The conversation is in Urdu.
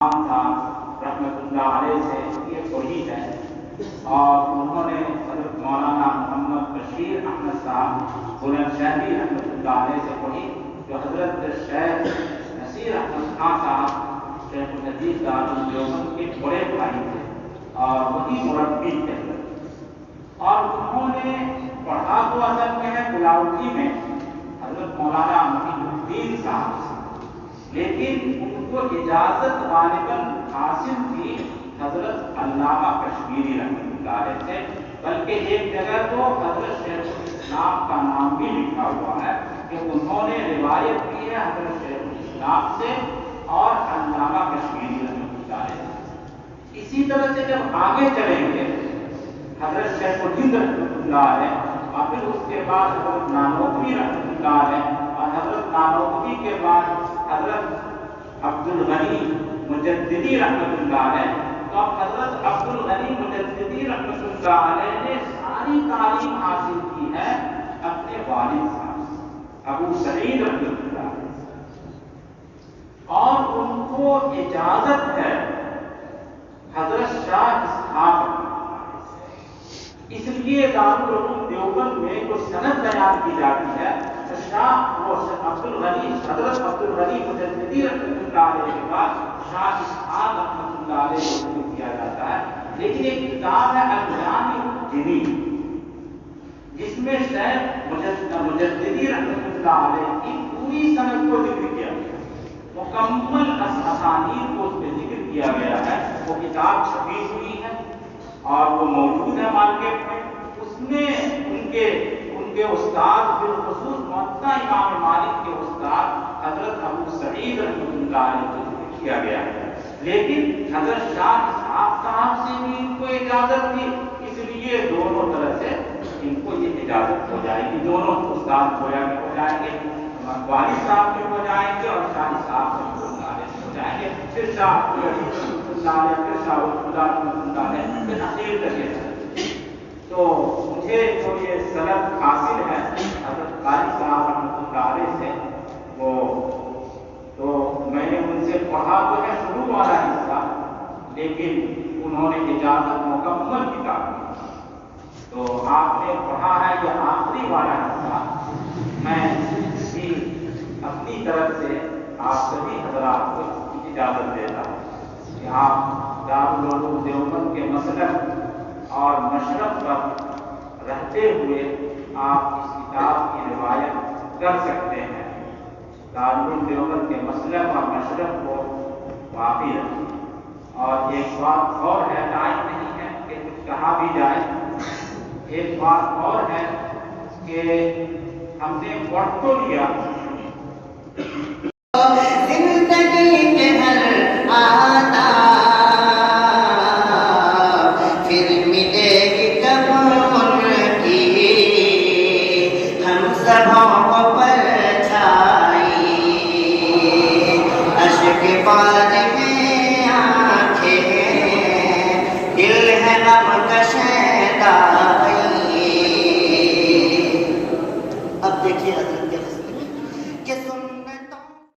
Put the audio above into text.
صاحب رحمۃ اللہ علیہ سے یہ پڑھی ہے اور انہوں نے حضرت مولانا محمد بشیر احمد صاحب بلند شہری رحمۃ اللہ علیہ سے پڑھی جو حضرت شیخ نصیر احمد خان صاحب شیخ الحدیث دارالعلوم کے بڑے بھائی تھے اور وہی مربی تھے اور انہوں نے پڑھا تو اصل میں ہے بلاؤٹی میں حضرت مولانا محی الدین صاحب سے، لیکن ان کو اجازت غالباً حاصل تھی حضرت علامہ کشمیری رحمۃ اللہ علیہ سے، بلکہ ایک جگہ تو حضرت شیخ الاسلام کا نام بھی لکھا ہوا ہے کہ انہوں نے روایت کی ہے حضرت شیخ الاسلام سے اور علامہ کشمیری رحمۃ اللہ علیہ سے۔ اسی طرح سے جب آگے چلیں گے حضرت شیخ الہند رحمۃ اللہ علیہ اور پھر اس کے بعد حضرت نانوتوی رحمۃ اللہ علیہ اور حضرت نانوتوی کے بعد حضرت عبد الغنی مجددی رحمۃ اللہ علیہ، تو اب حضرت عبد الغنی مجددی رحمۃ اللہ علیہ نے ساری تعلیم حاصل کی ہے اپنے والد صاحب سے ابو سعید رحمۃ اللہ علیہ، اور ان کو اجازت ہے حضرت شاہ اسحاق رحمۃ اللہ علیہ سے۔ اس لیے دارالعلوم دیوبند میں جو سند بیان کی جاتی ہے شاہ وہ عبد الغنی حضرت عبد الغنی مجددی رحمۃ اللہ علیہ کے بعد شاہ اسحاق رحمۃ اللہ علیہ کو کیا جاتا ہے، لیکن ایک کتاب ہے الجامع الدینی جس میں شیخ مجددی رحمۃ اللہ علیہ کی پوری سند کو ذکر کیا گیا، مکمل اسانید کو اس میں ذکر کیا گیا ہے۔ وہ کتاب چھپی ہوئی ہے اور وہ موجود ہے مارکیٹ میں، اس میں ان کے استاد بالخصوص موطا امام مالک کے استاد حضرت ابو سعید رحمۃ اللہ علیہ کو ذکر کیا گیا ہے، لیکن حضرت شاہ اسحاق صاحب سے بھی ان کو اجازت تھی، اس لیے دونوں طرح سے ان کو یہ اجازت ہو جائے گی، دونوں استاد گویا کے ہو جائیں گے، والد صاحب کے ہو جائیں گے اور شاہ اسحاق رحمۃ اللہ علیہ سے ہو جائیں گے، پھر شاہ رحمۃ اللہ علیہ پھر شاہ رحمۃ اللہ علیہ پھر اخیر تک ہے۔ تو مجھے جو یہ سند حاصل ہے حضرت قاری صاحب رحمۃ اللہ علیہ سے، وہ تو میں نے ان سے پڑھا تو ہے شروع والا حصہ، لیکن انہوں نے اجازت مکمل کتاب دی، تو آپ نے پڑھا ہے یہ آخری والا حصہ۔ میں بھی اپنی طرف سے آپ سبھی حضرات کو اجازت دیتا ہوں کہ آپ دارالعلوم دیوبند کے مسلک اور مشرق پر رہتے ہوئے آپ اس کتاب کی روایت کر سکتے ہیں، دارالعلوم دیوبند کے مسلک اور مشرق کو باقی رکھیں۔ اور ایک بات اور ہے، ٹائم نہیں ہے کہ کچھ کہا بھی جائے، ایک بات اور ہے کہ ہم نے پڑھ تو لیا زندگی کے ہر آتا پھر ملے گی کب عمر کی، ہم سبوں پر چھائی اشک باد میں آنکھیں، دل ہے غم کا شیدا